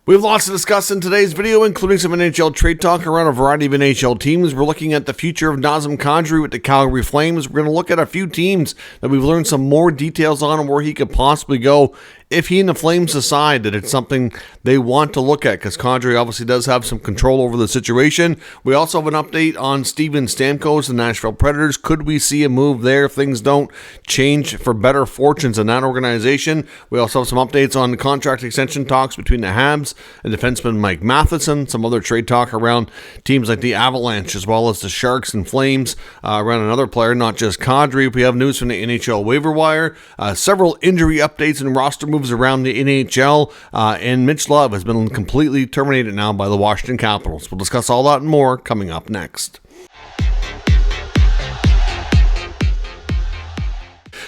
We have lots to discuss in today's video, including some NHL trade talk around a variety of NHL teams. We're looking at the future of Nazem Kadri with the Calgary Flames. We're going to look at a few teams that we've learned some more details on and where he could possibly go if he and the Flames decide that it's something they want to look at, because Kadri obviously does have some control over the situation. We also have an update on Steven Stamkos, the Nashville Predators. Could we see a move there if things don't change for better fortunes in that organization? We also have some updates on the contract extension talks between the Habs and defenseman Mike Matheson, some other trade talk around teams like the Avalanche as well as the Sharks and Flames around another player, not just Kadri. We have news from the NHL waiver wire, several injury updates and roster moves around the NHL, and MItch Love has been completely terminated now by the Washington Capitals. We'll discuss all that and more coming up next.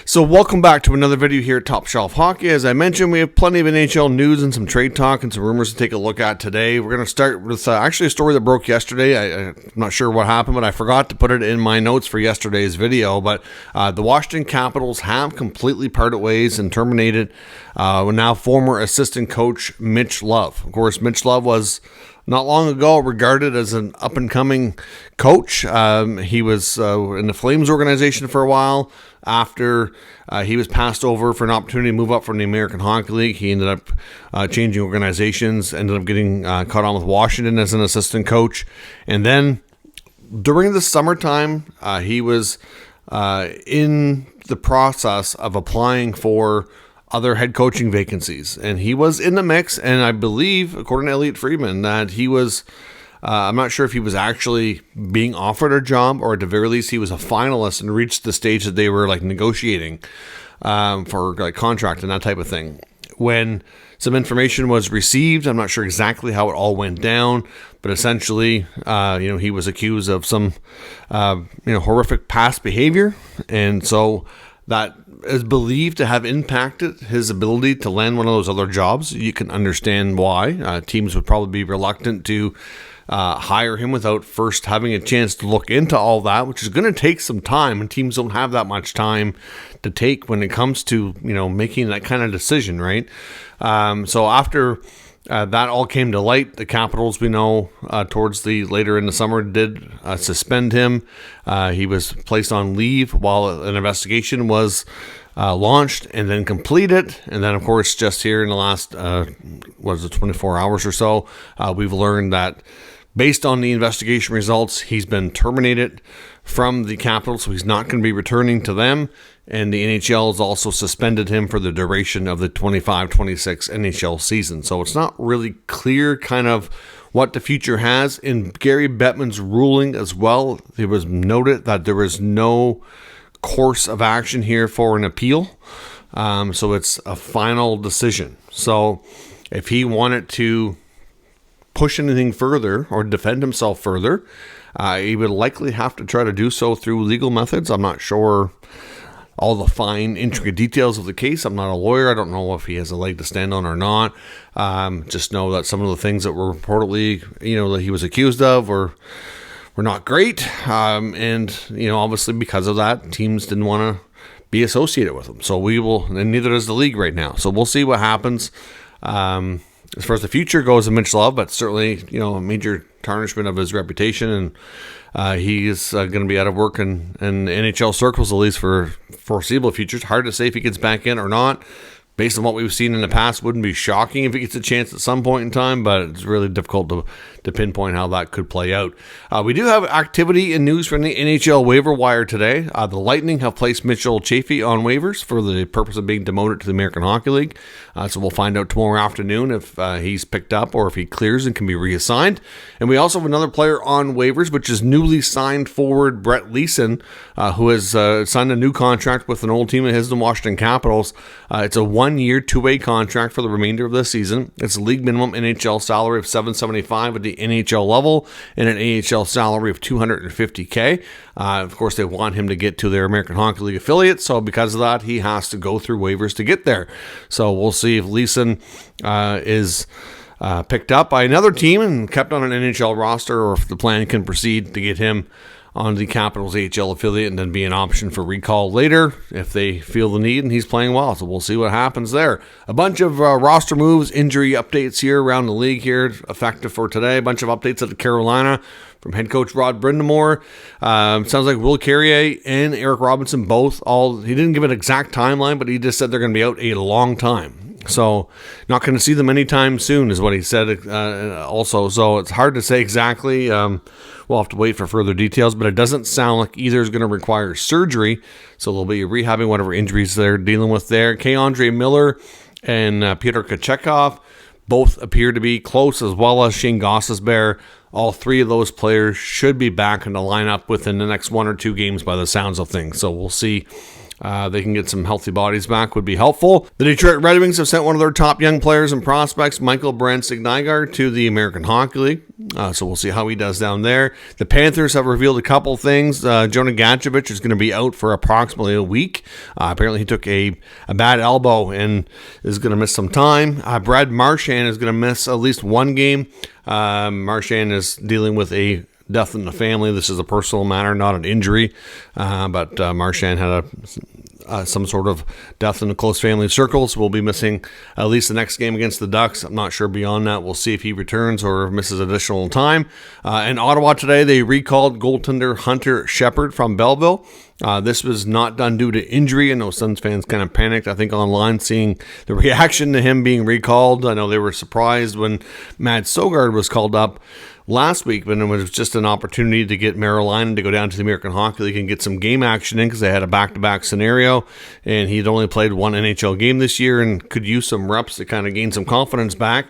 So welcome back to another video here at Top Shelf Hockey. As I mentioned, we have plenty of NHL news and some trade talk and some rumors to take a look at today. We're going to start with actually a story that broke yesterday. I'm not sure what happened, but I forgot to put it in my notes for yesterday's video. But the Washington Capitals have completely parted ways and terminated now former assistant coach MItch Love. Of course, MItch Love was not long ago regarded as an up-and-coming coach. He was in the Flames organization for a while. After he was passed over for an opportunity to move up from the American Hockey League, he ended up changing organizations, ended up getting caught on with Washington as an assistant coach. And then during the summertime, he was in the process of applying for other head coaching vacancies. And he was in the mix, and I believe, according to Elliotte Friedman, that he was... I'm not sure if he was actually being offered a job, or at the very least he was a finalist and reached the stage that they were like negotiating for like contract and that type of thing. When some information was received, I'm not sure exactly how it all went down, but essentially, he was accused of some, horrific past behavior, and so that is believed to have impacted his ability to land one of those other jobs. You can understand why. Teams would probably be reluctant to hire him without first having a chance to look into all that, which is going to take some time, and teams don't have that much time to take when it comes to, making that kind of decision, right? So after that all came to light, the Capitals, we know, towards the later in the summer did suspend him. He was placed on leave while an investigation was launched and then completed. And then, of course, just here in the last, 24 hours or so, we've learned that based on the investigation results, he's been terminated from the Capitals, so he's not going to be returning to them. And the NHL has also suspended him for the duration of the 25-26 NHL season. So it's not really clear kind of what the future has. In Gary Bettman's ruling as well, it was noted that there was no course of action here for an appeal. So it's a final decision. So if he wanted to push anything further or defend himself further, he would likely have to try to do so through legal methods. I'm not sure all the fine, intricate details of the case. I'm not a lawyer. I don't know if he has a leg to stand on or not. Just know that some of the things that were reportedly, that he was accused of were not great. And obviously because of that, teams didn't want to be associated with him. So we will, and neither does the league right now. So we'll see what happens. As far as the future goes in MItch Love, but certainly, a major tarnishment of his reputation, and he is going to be out of work in NHL circles, at least for foreseeable future. It's hard to say if he gets back in or not. Based on what we've seen in the past, wouldn't be shocking if he gets a chance at some point in time, but it's really difficult to pinpoint how that could play out. We do have activity and news from the NHL waiver wire today. The Lightning have placed Mitchell Chaffee on waivers for the purpose of being demoted to the American Hockey League. So we'll find out tomorrow afternoon if he's picked up or if he clears and can be reassigned. And we also have another player on waivers, which is newly signed forward Brett Leason, who has signed a new contract with an old team of his, the Washington Capitals. It's a one-year, two-way contract for the remainder of the season. It's a league minimum NHL salary of $775 at the NHL level and an AHL salary of $250K. Of course, they want him to get to their American Hockey League affiliate, so because of that, he has to go through waivers to get there. So we'll see if Leason is picked up by another team and kept on an NHL roster, or if the plan can proceed to get him on the Capitals AHL affiliate and then be an option for recall later if they feel the need, and he's playing well. So we'll see what happens there. A bunch of roster moves, injury updates here around the league here, effective for today. A bunch of updates at Carolina from head coach Rod Brind'Amour. Sounds like Will Carrier and Eric Robinson both he didn't give an exact timeline, but he just said they're going to be out a long time. So not going to see them anytime soon is what he said also. So it's hard to say exactly. We'll have to wait for further details, but it doesn't sound like either is going to require surgery. So they'll be rehabbing whatever injuries they're dealing with there. K-Andre Miller and Peter Kochetkov both appear to be close, as well as Shane Gostisbehere. All three of those players should be back in the lineup within the next 1 or 2 games by the sounds of things. So we'll see. They can get some healthy bodies back would be helpful. The Detroit Red Wings have sent one of their top young players and prospects, Michael Brandt-Signigar, to the American Hockey League. So we'll see how he does down there. The Panthers have revealed a couple things. Jonah Gadjevich is going to be out for approximately a week. Apparently he took a bad elbow and is going to miss some time. Brad Marchand is going to miss at least 1 game. Marchand is dealing with a death in the family. This is a personal matter, not an injury. But Marchand had some sort of death in the close family circles. We'll be missing at least the next game against the Ducks. I'm not sure beyond that. We'll see if he returns or misses additional time. In Ottawa today, they recalled goaltender Hunter Shepard from Belleville. This was not done due to injury. I know Suns fans kind of panicked, I think, online seeing the reaction to him being recalled. I know they were surprised when Matt Sogard was called up last week, but it was just an opportunity to get Muriel to go down to the American Hockey League and get some game action in because they had a back-to-back scenario, and he'd only played 1 NHL game this year and could use some reps to kind of gain some confidence back.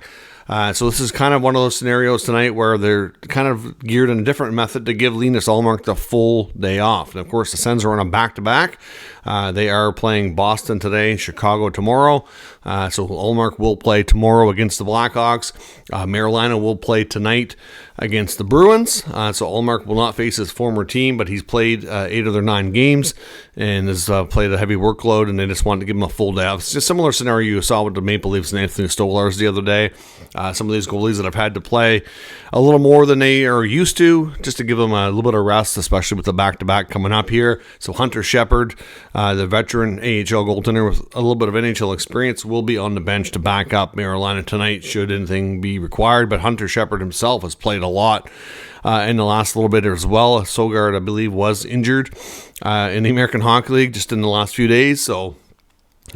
So this is kind of one of those scenarios tonight where they're kind of geared in a different method to give Linus Ullmark the full day off. And of course, the Sens are on a back-to-back. They are playing Boston today, Chicago tomorrow. So Ullmark will play tomorrow against the Blackhawks. Marilina will play tonight against the Bruins. So Ullmark will not face his former team, but he's played 8 of their 9 games and has played a heavy workload, and they just wanted to give him a full day off. It's a similar scenario you saw with the Maple Leafs and Anthony Stolarz the other day. Some of these goalies that have had to play a little more than they are used to, just to give them a little bit of rest, especially with the back-to-back coming up here. So Hunter Shepard, the veteran AHL goaltender with a little bit of NHL experience, will be on the bench to back up Marilina tonight should anything be required. But Hunter Shepard himself has played a lot in the last little bit as well. Sogard, I believe, was injured in the American Hockey League just in the last few days. So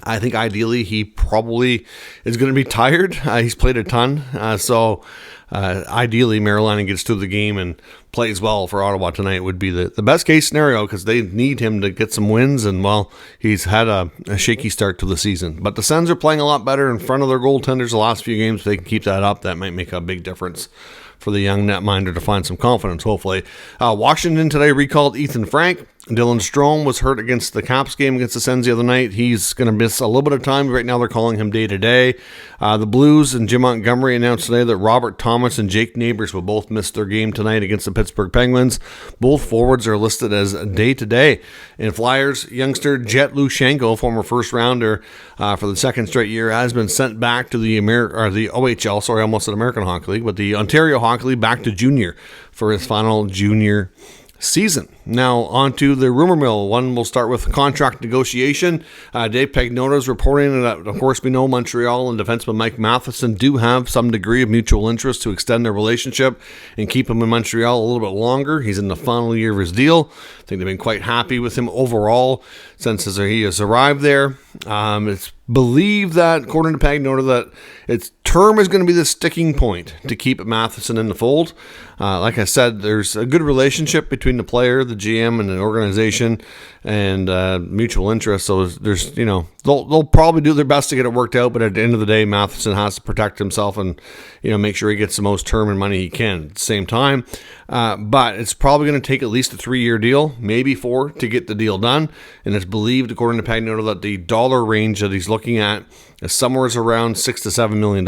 I think ideally he probably is going to be tired. He's played a ton. So ideally Marilina gets through the game and plays well for Ottawa tonight would be the best case scenario, because they need him to get some wins, and well, he's had a shaky start to the season. But the Sens are playing a lot better in front of their goaltenders the last few games. If they can keep that up, that might make a big difference for the young netminder to find some confidence, hopefully. Washington today recalled Ethan Frank. Dylan Strome was hurt against the Caps game against the Sens the other night. He's going to miss a little bit of time. Right now they're calling him day-to-day. The Blues and Jim Montgomery announced today that Robert Thomas and Jake Neighbors will both miss their game tonight against the Pittsburgh Penguins. Both forwards are listed as day-to-day. In Flyers, youngster Jet Lushenko, former first-rounder for the second straight year, has been sent back to the OHL, sorry, almost an American Hockey League, but the Ontario Hockey League, back to junior for his final junior season. Now on to the rumor mill. One will start with contract negotiation. Dave Pagnotta is reporting that, of course, we know Montreal and defenseman Mike Matheson do have some degree of mutual interest to extend their relationship and keep him in Montreal a little bit longer. He's in the final year of his deal. I think they've been quite happy with him overall since he has arrived there. It's believed that, according to Pagnotta, that its term is going to be the sticking point to keep Matheson in the fold. Like I said, there's a good relationship between the player, the GM, and the organization, and mutual interest. So there's, they'll probably do their best to get it worked out. But at the end of the day, Matheson has to protect himself and, make sure he gets the most term and money he can at the same time. But it's probably going to take at least a 3-year deal, maybe 4, to get the deal done. And it's believed, according to Pagnotta, that the dollar range that he's looking at is somewhere around $6 to $7 million.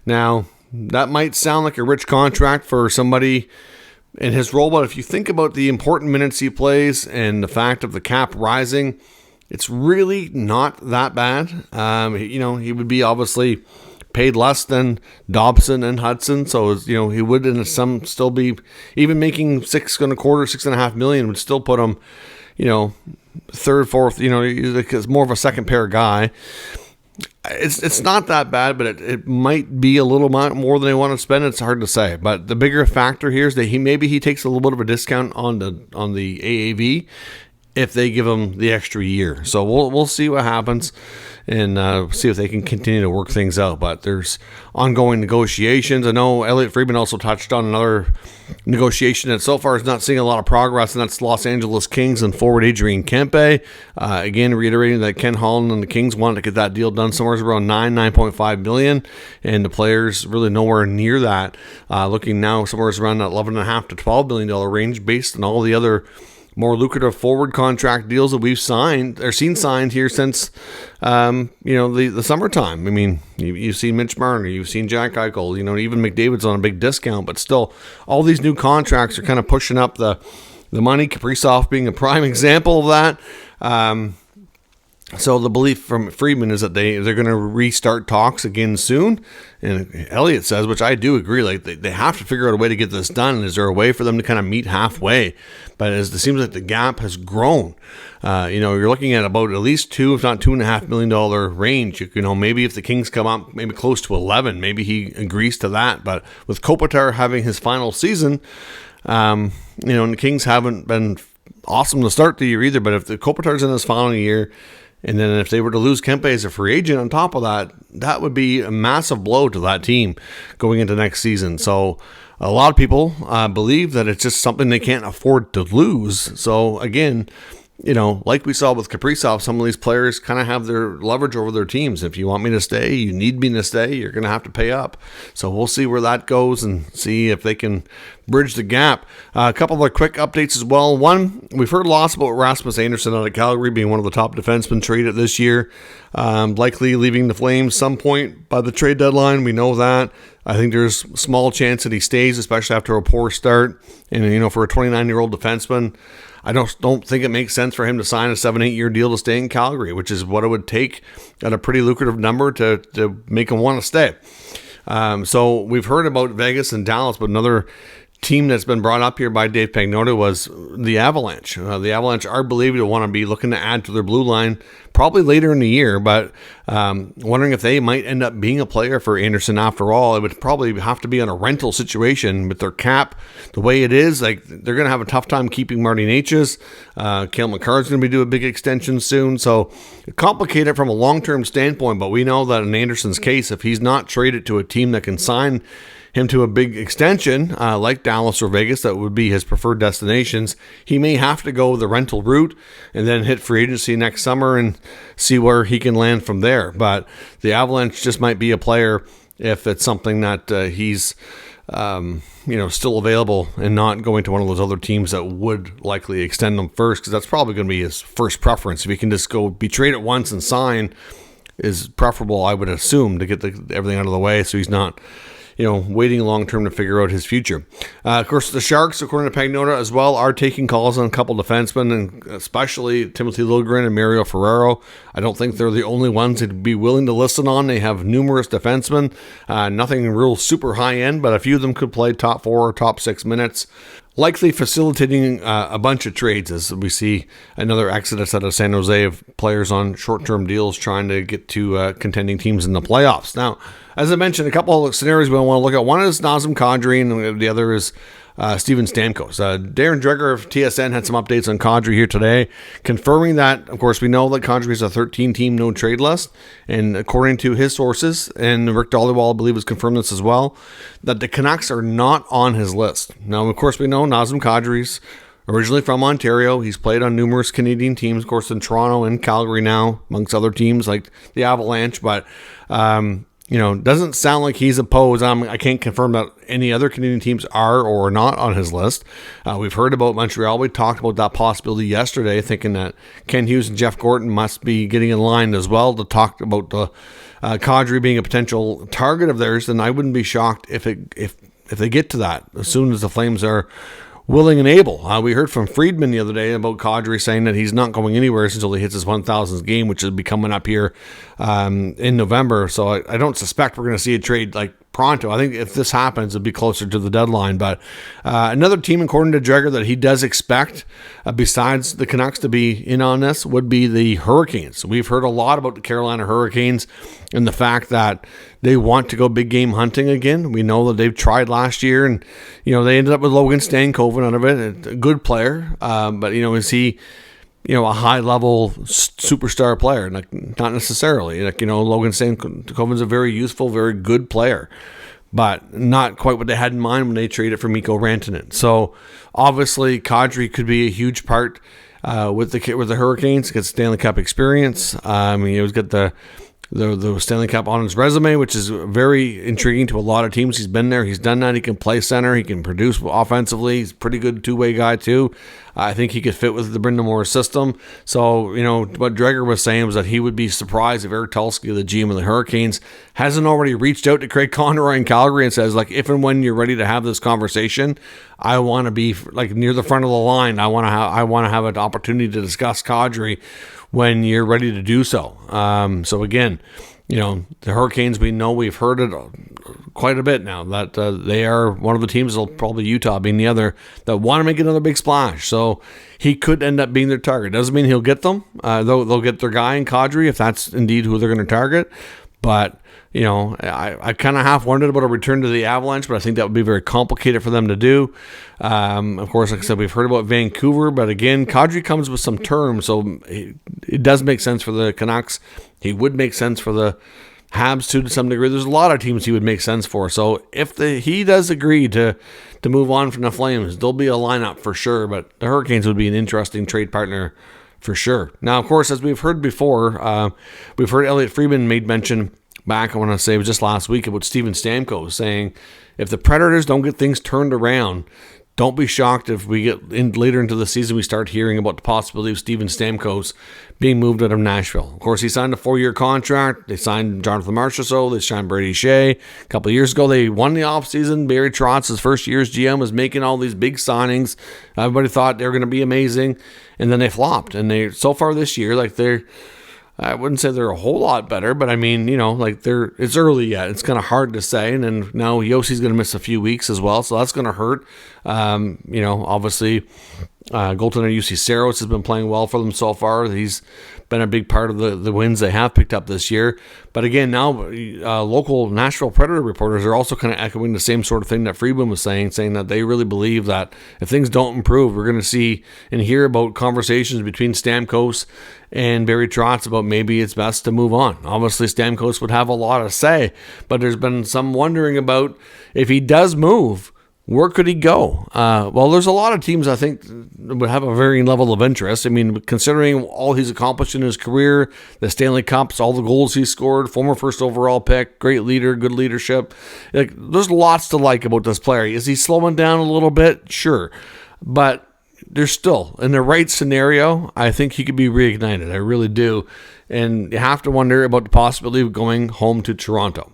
Now, that might sound like a rich contract for somebody in his role, but if you think about the important minutes he plays and the fact of the cap rising, it's really not that bad. He would be obviously paid less than Dobson and Hudson, so he would in some still be even making $6.25 million would still put him, third, fourth. It's more of a second pair guy. It's not that bad, but it might be a little more than they want to spend. It's hard to say, but the bigger factor here is that he takes a little bit of a discount on the AAV if they give him the extra year. So we'll see what happens and see if they can continue to work things out. But there's ongoing negotiations. I know Elliotte Friedman also touched on another negotiation that so far is not seeing a lot of progress, and that's Los Angeles Kings and forward Adrian Kempe. Again, reiterating that Ken Holland and the Kings wanted to get that deal done somewhere around $9.5 million, and the players really nowhere near that. Looking now somewhere around that $11.5 to $12 million range based on all the other more lucrative forward contract deals that we've signed or seen signed here since, the summertime. I mean, you've seen Mitch Marner, you've seen Jack Eichel, even McDavid's on a big discount, but still, all these new contracts are kind of pushing up the money. Kaprizov being a prime example of that. So the belief from Friedman is that they're going to restart talks again soon. And Elliotte says, which I do agree, like they have to figure out a way to get this done. Is there a way for them to kind of meet halfway? But it seems like the gap has grown. You're looking at about at least $2, if not $2.5 million range. Maybe if the Kings come up maybe close to 11, maybe he agrees to that. But with Kopitar having his final season, and the Kings haven't been awesome to start the year either. But if the Kopitar's in his final year, and then if they were to lose Kempe as a free agent on top of that, that would be a massive blow to that team going into next season. So a lot of people believe that it's just something they can't afford to lose. So again, like we saw with Kaprizov, some of these players kind of have their leverage over their teams. If you want me to stay, you need me to stay, you're going to have to pay up. So we'll see where that goes and see if they can bridge the gap. A couple of quick updates as well. One, we've heard lots about Rasmus Andersson out of Calgary being one of the top defensemen traded this year, likely leaving the Flames some point by the trade deadline. We know that. I think there's small chance that he stays, especially after a poor start. And, for a 29-year-old defenseman, I don't think it makes sense for him to sign a 7-8 year deal to stay in Calgary, which is what it would take at a pretty lucrative number to make him want to stay. So we've heard about Vegas and Dallas, but another team that's been brought up here by Dave Pagnotta was the Avalanche. The Avalanche are believed to want to be looking to add to their blue line probably later in the year, but wondering if they might end up being a player for Andersson after all. It would probably have to be on a rental situation with their cap the way it is. Like, they're going to have a tough time keeping Marty Necas. Cale Makar's going to be doing a big extension soon, so complicated from a long-term standpoint, but we know that in Andersson's case, if he's not traded to a team that can sign him to a big extension, like Dallas or Vegas, that would be his preferred destinations, he may have to go the rental route and then hit free agency next summer and see where he can land from there. But the Avalanche just might be a player if it's something that he's still available and not going to one of those other teams that would likely extend him first, because that's probably going to be his first preference. If he can just go be traded once and sign, is preferable, I would assume, to get everything out of the way so he's not waiting long-term to figure out his future. Of course, the Sharks, according to Pagnotta as well, are taking calls on a couple defensemen, and especially Timothy Liljegren and Mario Ferraro. I don't think they're the only ones who'd be willing to listen on. They have numerous defensemen, nothing real super high-end, but a few of them could play top 4 or top 6 minutes, likely facilitating a bunch of trades as we see another exodus out of San Jose of players on short-term deals trying to get to contending teams in the playoffs. Now, as I mentioned, a couple of scenarios we want to look at. One is Nazem Kadri, and the other is Steven Stamkos. Darren Dreger of TSN had some updates on Kadri here today, confirming that, of course, we know that Kadri is a 13-team no-trade list, and according to his sources, and Rick Dhaliwal, I believe, has confirmed this as well, that the Canucks are not on his list. Now, of course, we know Nazem Kadri's originally from Ontario. He's played on numerous Canadian teams, of course, in Toronto and Calgary now, amongst other teams like the Avalanche, but doesn't sound like he's opposed. I can't confirm that any other Canadian teams are or are not on his list. We've heard about Montreal. We talked about that possibility yesterday, thinking that Ken Hughes and Jeff Gorton must be getting in line as well to talk about the Kadri being a potential target of theirs. Then I wouldn't be shocked if they get to that as soon as the Flames are willing and able. We heard from Friedman the other day about Kadri saying that he's not going anywhere until he hits his 1,000th game, which will be coming up here in November. So I don't suspect we're going to see a trade like pronto. I think if this happens, it'll be closer to the deadline. But another team, according to Dreger, that he does expect, besides the Canucks to be in on this, would be the Hurricanes. We've heard a lot about the Carolina Hurricanes and the fact that they want to go big game hunting again. We know that they've tried last year, and they ended up with Logan Stankoven out of it, a good player. But is he a high level superstar player? Like, not necessarily. Logan Stankoven's a very useful, very good player, but not quite what they had in mind when they traded for Mikko Rantanen. So obviously Kadri could be a huge part with the Hurricanes. Gets Stanley Cup experience. He's got the Stanley Cup on his resume, which is very intriguing to a lot of teams. He's been there. He's done that. He can play center. He can produce offensively. He's a pretty good two-way guy, too. I think he could fit with the Brendan Moore system. So, what Dreger was saying was that he would be surprised if Eric Tulsky, the GM of the Hurricanes, hasn't already reached out to Craig Conroy in Calgary and says, like, if and when you're ready to have this conversation, I want to be, like, near the front of the line. I want to have an opportunity to discuss Kadri when you're ready to do so. So again, the Hurricanes, we've heard it quite a bit now that they are one of the teams, probably Utah being the other, that want to make another big splash. So he could end up being their target. Doesn't mean he'll get them. They'll get their guy in Kadri if that's indeed who they're going to target. But I kind of half wondered about a return to the Avalanche, but I think that would be very complicated for them to do. Of course, like I said, we've heard about Vancouver, but again, Kadri comes with some terms, so it does make sense for the Canucks. He would make sense for the Habs too, to some degree. There's a lot of teams he would make sense for. So if he does agree to move on from the Flames, there'll be a lineup for sure, but the Hurricanes would be an interesting trade partner for sure. Now, of course, as we've heard before, we've heard Elliot Friedman made mention back, I want to say it was just last week, about Steven Stamkos saying, if the Predators don't get things turned around, don't be shocked if we get later into the season we start hearing about the possibility of Steven Stamkos being moved out of Nashville. Of course, he signed a 4-year contract. They signed Jonathan Marchessault. They signed Brady Shea. A couple of years ago, they won the offseason. Barry Trotz, his first year as GM, was making all these big signings. Everybody thought they were going to be amazing, and then they flopped. And so far this year, I wouldn't say they're a whole lot better, but I mean, it's early yet. It's kind of hard to say. And then now Yossi's going to miss a few weeks as well, so that's going to hurt. Obviously, goaltender UC Saros has been playing well for them so far. He's been a big part of the wins they have picked up this year. But again, now local Nashville Predator reporters are also kind of echoing the same sort of thing that Friedman was saying that they really believe that if things don't improve, we're going to see and hear about conversations between Stamkos and Barry Trotz about maybe it's best to move on. Obviously, Stamkos would have a lot to say, but there's been some wondering about if he does move, where could he go? Well, there's a lot of teams I think would have a varying level of interest. I mean, considering all he's accomplished in his career, the Stanley Cups, all the goals he scored, former first overall pick, great leader, good leadership. There's lots to like about this player. Is he slowing down a little bit? Sure. But there's still, in the right scenario, I think he could be reignited. I really do. And you have to wonder about the possibility of going home to Toronto.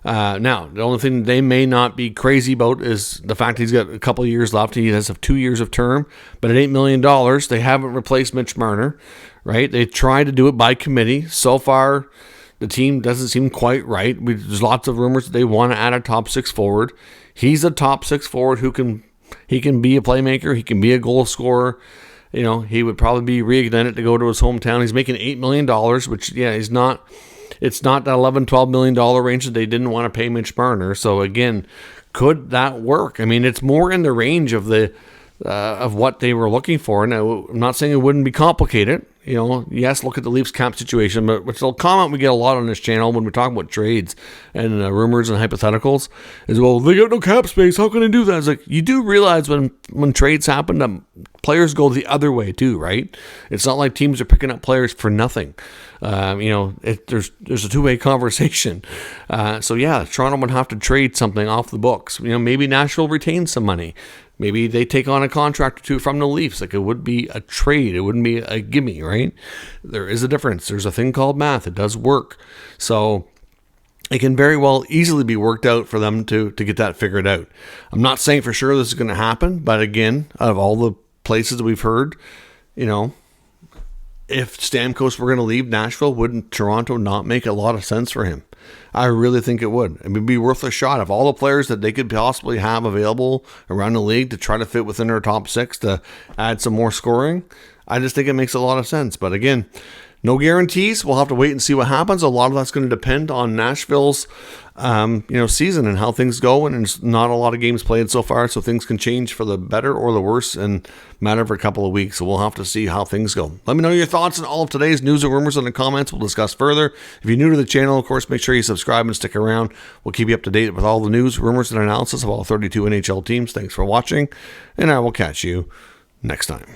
Now, the only thing they may not be crazy about is the fact he's got a couple of years left. He has 2 years of term, but at $8 million, they haven't replaced Mitch Marner, right? They tried to do it by committee. So far, the team doesn't seem quite right. There's lots of rumors that they want to add a top 6 forward. He's a top 6 forward who can be a playmaker. He can be a goal scorer. He would probably be reignited to go to his hometown. He's making $8 million, which, he's not... It's not that $11, $12 million range that they didn't want to pay Mitch Marner. So again, could that work? I mean, it's more in the range of of what they were looking for. Now, I'm not saying it wouldn't be complicated. Yes, look at the Leafs cap situation, but which is a comment we get a lot on this channel when we talk about trades and rumors and hypotheticals is, well, they got no cap space. How can they do that? It's like, you do realize when trades happen that players go the other way too, right? It's not like teams are picking up players for nothing. There's a two-way conversation. Toronto would have to trade something off the books. Maybe Nashville retains some money. Maybe they take on a contract or two from the Leafs. It would be a trade. It wouldn't be a gimme, right? There is a difference. There's a thing called math. It does work. So it can very well easily be worked out for them to get that figured out. I'm not saying for sure this is going to happen, but again, out of all the places that we've heard, if Stamkos were going to leave Nashville, wouldn't Toronto not make a lot of sense for him? I really think it would. It would be worth a shot. Of all the players that they could possibly have available around the league to try to fit within their top 6 to add some more scoring, I just think it makes a lot of sense. But again, no guarantees. We'll have to wait and see what happens. A lot of that's going to depend on Nashville's, season and how things go. And there's not a lot of games played so far, so things can change for the better or the worse in a matter of a couple of weeks. So we'll have to see how things go. Let me know your thoughts on all of today's news and rumors in the comments. We'll discuss further. If you're new to the channel, of course, make sure you subscribe and stick around. We'll keep you up to date with all the news, rumors, and analysis of all 32 NHL teams. Thanks for watching, and I will catch you next time.